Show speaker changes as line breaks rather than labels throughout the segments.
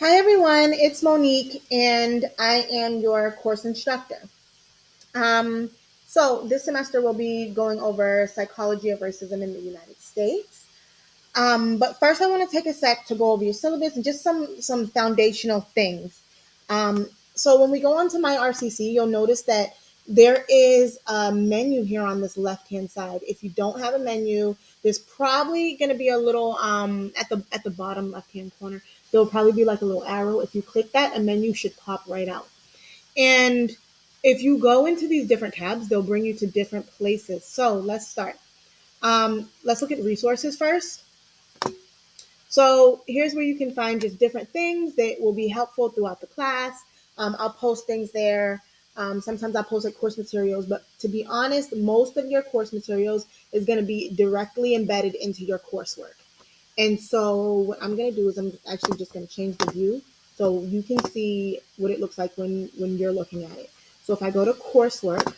Hi everyone, it's Monique and I am your course instructor. Um, so this semester we'll be going over psychology of racism in the United States. But first I want to take a sec to go over your syllabus and just some foundational things. So when we go on to MyRCC, you'll notice that there is a menu here on this left-hand side. If you don't have a menu, there's probably going to be a little at the bottom left-hand corner. There'll probably be like a little arrow. If you click that, a menu should pop right out. And if you go into these different tabs, they'll bring you to different places. So let's start. Let's look at resources first. So here's where you can find just different things that will be helpful throughout the class. I'll post things there. Sometimes I'll post like course materials, but to be honest, most of your course materials is going to be directly embedded into your coursework. And so what I'm going to do is I'm actually just going to change the view so you can see what it looks like when you're looking at it. So if I go to coursework,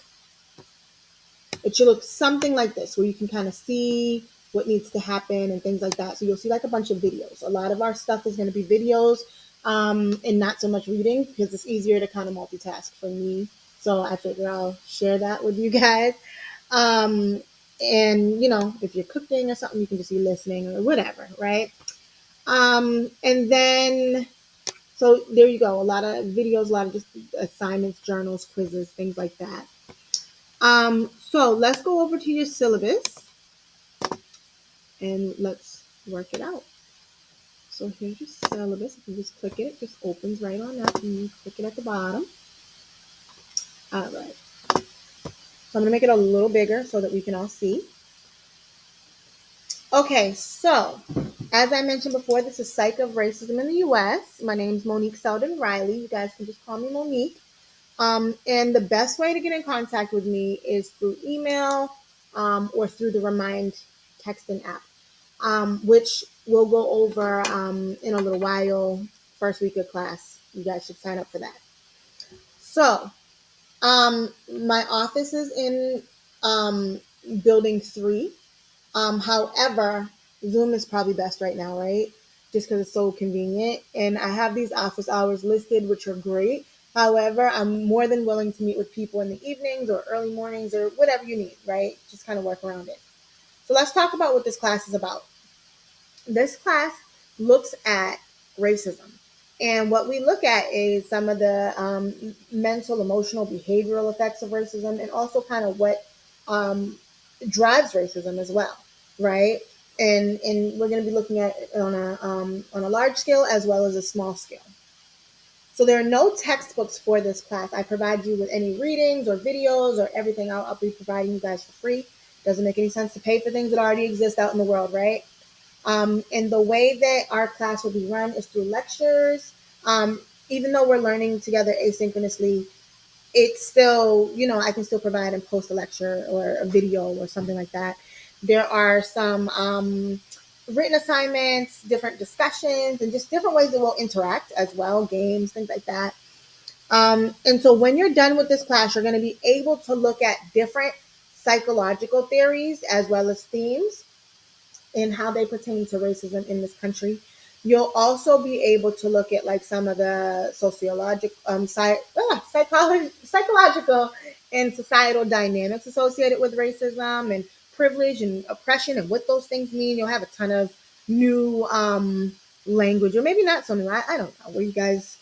it should look something like this, where you can kind of see what needs to happen and things like that. So you'll see like a bunch of videos. A lot of our stuff is going to be videos and not so much reading because it's easier to kind of multitask for me. So I figure I'll share that with you guys. Um, and, if you're cooking or something, you can just be listening or whatever, right? And then, so there you go. A lot of videos, a lot of just assignments, journals, quizzes, things like that. So let's go over to your syllabus and let's work it out. So here's your syllabus. If you just click it, it just opens right on up and you click it at the bottom. All right. So I'm going to make it a little bigger so that we can all see. Okay, so as I mentioned before, this is Psych of Racism in the U.S. My name's Monique Selden-Riley. You guys can just call me Monique. And the best way to get in contact with me is through email or through the Remind texting app, which we'll go over in a little while. First week of class, you guys should sign up for that. So, my office is in building 3. However, Zoom is probably best right now, right? Just because it's so convenient. And I have these office hours listed, which are great. However, I'm more than willing to meet with people in the evenings or early mornings or whatever you need, right? Just kind of work around it. So let's talk about what this class is about. This class looks at racism. And what we look at is some of the mental, emotional, behavioral effects of racism and also kind of what drives racism as well, right? And we're going to be looking at it on a large scale as well as a small scale. So there are no textbooks for this class. I provide you with any readings or videos or everything. I'll be providing you guys for free. Doesn't make any sense to pay for things that already exist out in the world, right? And the way that our class will be run is through lectures. Even though we're learning together asynchronously, it's still, I can still provide and post a lecture or a video or something like that. There are some written assignments, different discussions, and just different ways that we'll interact as well, games, things like that. And so when you're done with this class, you're going to be able to look at different psychological theories as well as themes and how they pertain to racism in this country. You'll also be able to look at like some of the psychological and societal dynamics associated with racism and privilege and oppression and what those things mean. You'll have a ton of new language, or maybe not so new. I don't know what you guys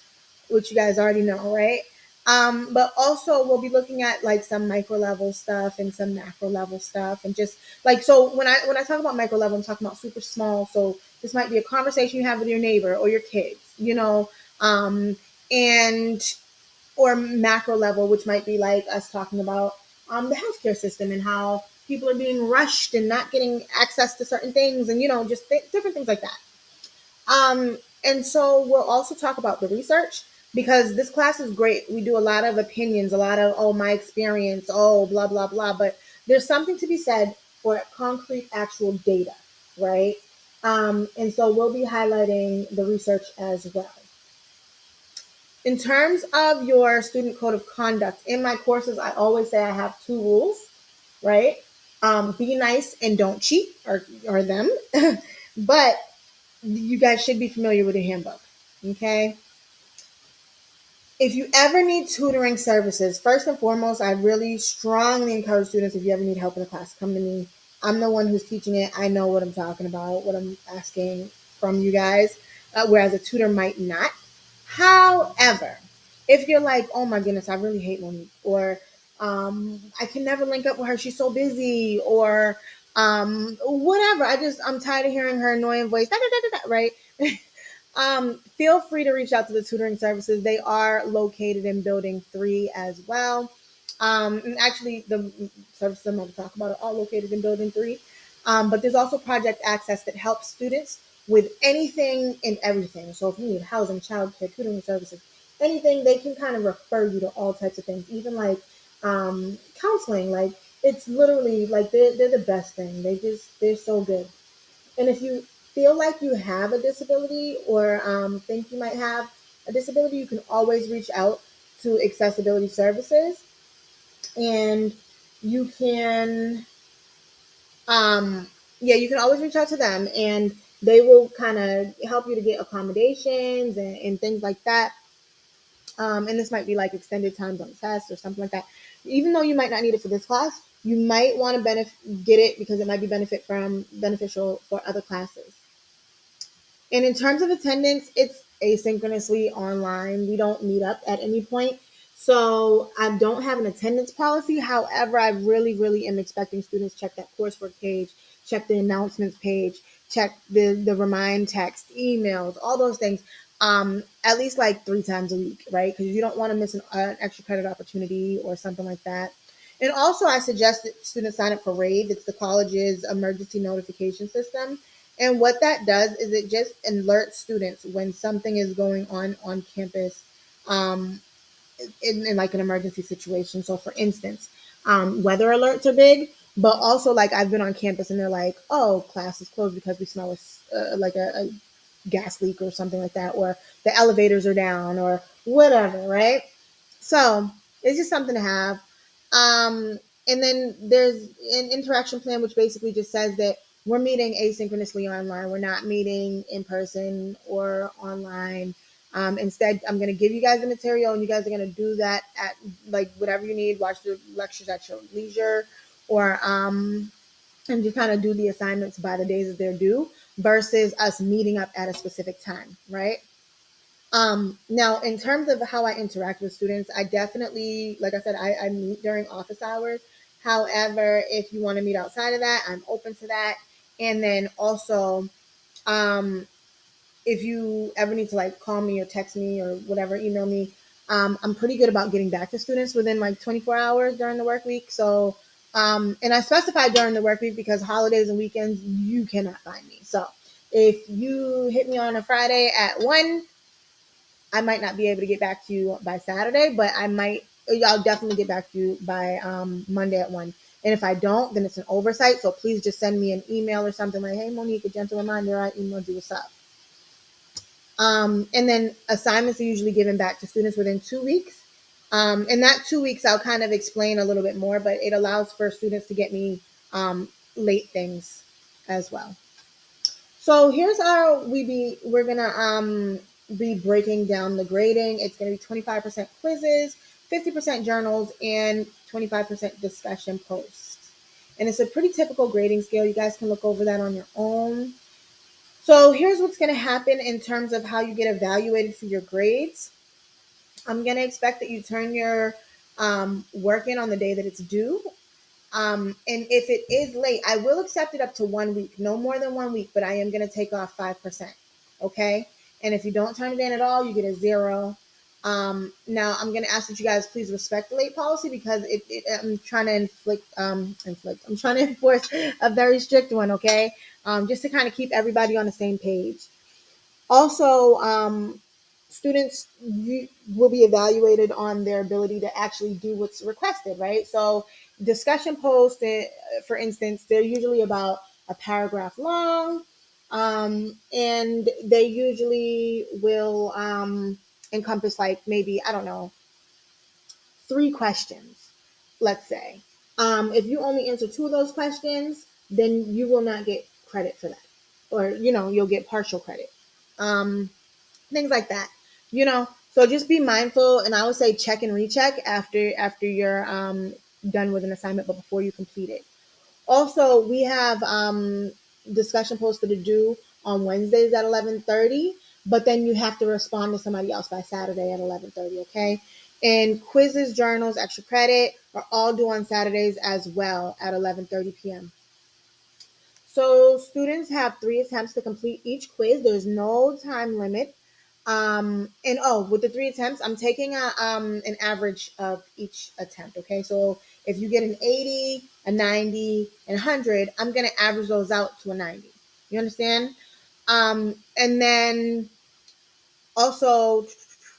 already know, right? But also we'll be looking at like some micro level stuff and some macro level stuff, and just like, so when I talk about micro level, I'm talking about super small. So this might be a conversation you have with your neighbor or your kids, and or macro level, which might be like us talking about the healthcare system and how people are being rushed and not getting access to certain things, and just different things like that. And so we'll also talk about the research, because this class is great. We do a lot of opinions, a lot of, oh, my experience, oh, blah, blah, blah. But there's something to be said for concrete, actual data, right? And so we'll be highlighting the research as well. In terms of your student code of conduct, in my courses, I always say I have 2 rules, right? Be nice and don't cheat, or them. But you guys should be familiar with the handbook. Okay. If you ever need tutoring services, first and foremost, I really strongly encourage students, if you ever need help in the class, come to me. I'm the one who's teaching it. I know what I'm talking about, what I'm asking from you guys, whereas a tutor might not. However, if you're like, oh my goodness, I really hate Monique, or I can never link up with her, she's so busy, or whatever, I'm tired of hearing her annoying voice, da, da, da, da, right? Feel free to reach out to the tutoring services. They are located in Building 3 as well. And actually, the services I'm going to talk about are all located in Building 3. But there's also Project Access that helps students with anything and everything. So if you need housing, childcare, tutoring services, anything, they can kind of refer you to all types of things, even like counseling. Like, it's literally like they're the best thing. They're so good. And if you feel like you have a disability or think you might have a disability, you can always reach out to accessibility services, and you can, yeah, you can always reach out to them, and they will kind of help you to get accommodations and things like that. And this might be like extended times on tests or something like that. Even though you might not need it for this class, you might want to get it because it might be beneficial for other classes. And in terms of attendance, it's asynchronously online. We don't meet up at any point. So I don't have an attendance policy. However, I really, really am expecting students check that coursework page, check the announcements page, check the remind text, emails, all those things. At least like 3 times a week, right? Because you don't want to miss an extra credit opportunity or something like that. And also, I suggest that students sign up for RAVE. It's the college's emergency notification system. And what that does is it just alerts students when something is going on campus, um, in like an emergency situation. So, for instance, weather alerts are big, but also like I've been on campus and they're like, "Oh, class is closed because we smell like a gas leak or something like that, or the elevators are down or whatever," right? So it's just something to have. And then there's an interaction plan, which basically just says that we're meeting asynchronously online. We're not meeting in person or online. Instead, I'm going to give you guys the material, and you guys are going to do that at like whatever you need. Watch the lectures at your leisure, or and you kind of do the assignments by the days that they're due, versus us meeting up at a specific time, right? Now, in terms of how I interact with students, I definitely, like I said, I meet during office hours. However, if you want to meet outside of that, I'm open to that. And then also, um, if you ever need to like call me or text me or whatever, email me, I'm pretty good about getting back to students within like 24 hours during the work week. So, and I specify during the work week because holidays and weekends, you cannot find me. So if you hit me on a Friday at 1, I might not be able to get back to you by Saturday, but I'll definitely get back to you by Monday at 1. And if I don't, then it's an oversight. So please just send me an email or something like, hey, Monique, a gentle reminder, I emailed you, what's up? And then assignments are usually given back to students within 2 weeks. And that 2 weeks, I'll kind of explain a little bit more, but it allows for students to get me late things as well. So here's how we're gonna be breaking down the grading. It's gonna be 25% quizzes, 50% journals, and 25% discussion posts. And it's a pretty typical grading scale. You guys can look over that on your own. So here's what's gonna happen in terms of how you get evaluated for your grades. I'm gonna expect that you turn your work in on the day that it's due. And if it is late, I will accept it up to 1 week, no more than 1 week, but I am going to take off 5%. Okay. And if you don't turn it in at all, you get a 0. Now I'm going to ask that you guys please respect the late policy because I'm trying to I'm trying to enforce a very strict one. Okay. Just to kind of keep everybody on the same page. Also, students will be evaluated on their ability to actually do what's requested, right? So, discussion posts, for instance, they're usually about a paragraph long, and they usually will encompass like maybe, I don't know, 3 questions, let's say. If you only answer 2 of those questions, then you will not get credit for that, or you'll get partial credit. Um, things like that. So just be mindful, and I would say check and recheck after you're done with an assignment, but before you complete it. Also, we have discussion posted to do on Wednesdays at 11:30, but then you have to respond to somebody else by Saturday at 11:30. Okay, and quizzes, journals, extra credit are all due on Saturdays as well at 11:30 p.m. So students have 3 attempts to complete each quiz. There's no time limit. And oh, with the 3 attempts, I'm taking an average of each attempt. Okay, so if you get an 80, a 90, and 100, I'm gonna average those out to a 90. You understand? And then also,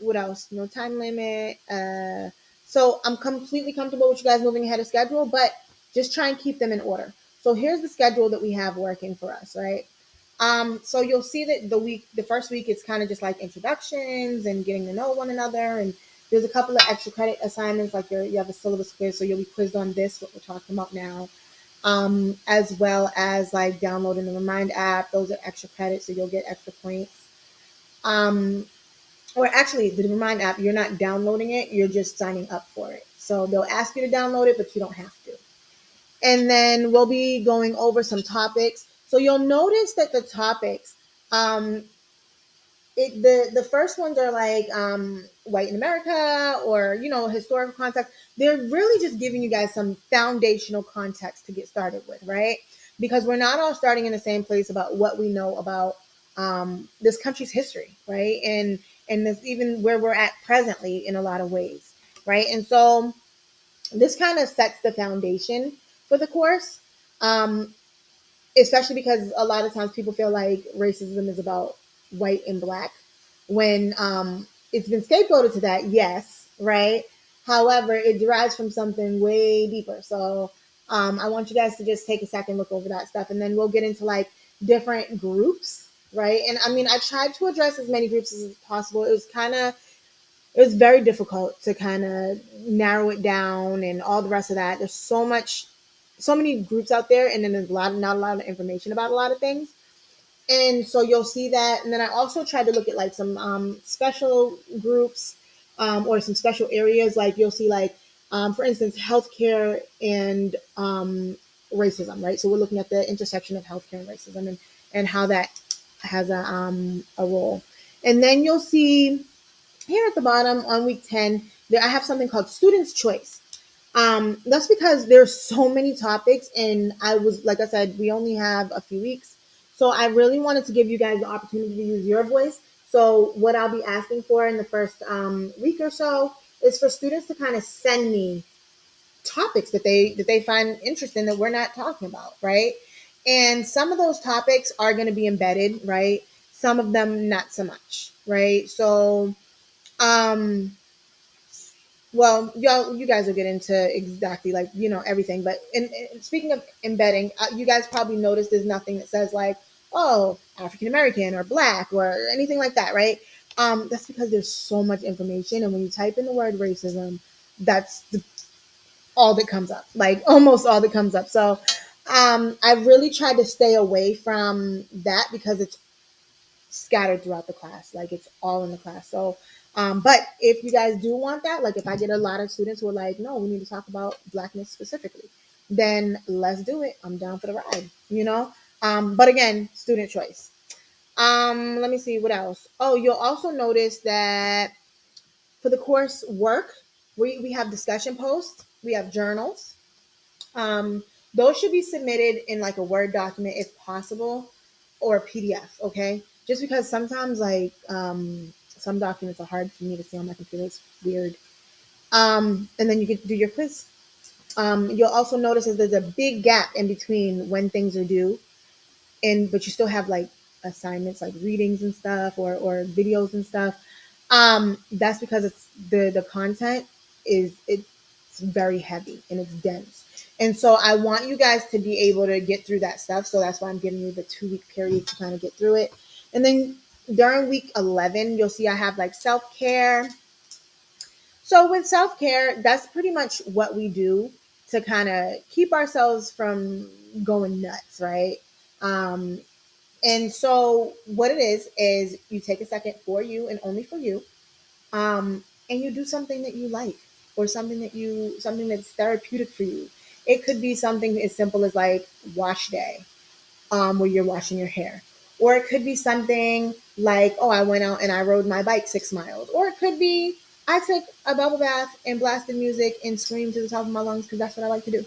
what else? No time limit. So I'm completely comfortable with you guys moving ahead of schedule, but just try and keep them in order. So here's the schedule that we have working for us, right? So you'll see that the first week, it's kind of just like introductions and getting to know one another, and there's a couple of extra credit assignments, like you have a syllabus quiz, so you'll be quizzed on this, what we're talking about now, as well as like downloading the Remind app. Those are extra credits, so you'll get extra points. Um, or actually, the Remind app, you're not downloading it, you're just signing up for it. So they'll ask you to download it, but you don't have to. And then we'll be going over some topics. So you'll notice that the topics, um, the first ones are like white in America, or historical context. They're really just giving you guys some foundational context to get started with, right? Because we're not all starting in the same place about what we know about this country's history, right? And this, even where we're at presently in a lot of ways, right? And so this kind of sets the foundation for the course. Um, Especially because a lot of times people feel like racism is about white and black, when it's been scapegoated to that, yes, right? However, it derives from something way deeper. So I want you guys to just take a second, look over that stuff, and then we'll get into like different groups, right? And I mean, I tried to address as many groups as possible. It was very difficult to kind of narrow it down and all the rest of that. There's so many groups out there, and then there's not a lot of information about a lot of things. And so you'll see that. And then I also tried to look at like some special groups, or some special areas. Like you'll see like, for instance, healthcare and racism, right? So we're looking at the intersection of healthcare and racism, and how that has a role. And then you'll see here at the bottom on week 10, I have something called Students' Choice. That's because there's so many topics, and like I said, we only have a few weeks. So I really wanted to give you guys the opportunity to use your voice. So what I'll be asking for in the first week or so is for students to kind of send me topics that they find interesting that we're not talking about, right? And some of those topics are going to be embedded, right? Some of them not so much, right? So um well, you guys will get into exactly like everything. But in speaking of embedding, you guys probably noticed there's nothing that says like, oh, African American or black or anything like that, right? That's because there's so much information, and when you type in the word racism, that's all that comes up, like almost all that comes up. So I really tried to stay away from that because it's scattered throughout the class. Like it's all in the class. So, but if you guys do want that, like if I get a lot of students who are like, no, we need to talk about blackness specifically, then let's do it. I'm down for the ride. But again, student choice. Let me see what else. Oh, you'll also notice that for the course work, we have discussion posts, we have journals. Um, those should be submitted in like a Word document if possible, or a PDF. Okay, just because sometimes like some documents are hard for me to see on my computer. It's weird. And then you get to do your quiz. You'll also notice that there's a big gap in between when things are due, and but you still have like assignments like readings and stuff, or videos and stuff. That's because it's the content is it's very heavy and it's dense, and so I want you guys to be able to get through that stuff. So that's why I'm giving you the 2 week period to kind of get through it. And then during week 11, you'll see I have like self-care. So with self-care, that's pretty much what we do to kind of keep ourselves from going nuts, right? um And so what it is you take a second for you and only for you, and you do something that you like, or something that's therapeutic for you. It could be something as simple as like wash day, where you're washing your hair. Or it could be something like, oh, I went out and I rode my bike 6 miles. Or it could be, I took a bubble bath and blasted music and screamed to the top of my lungs because that's what I like to do.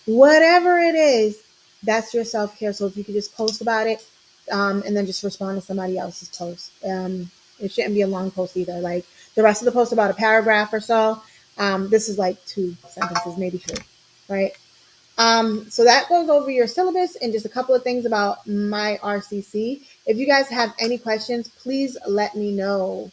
Whatever it is, that's your self care. So if you could just post about it, and then just respond to somebody else's post. It shouldn't be a long post either. Like the rest of the post, about a paragraph or so. This is like 2 sentences, maybe 3, right? So that goes over your syllabus and just a couple of things about MyRCC. If you guys have any questions, please let me know.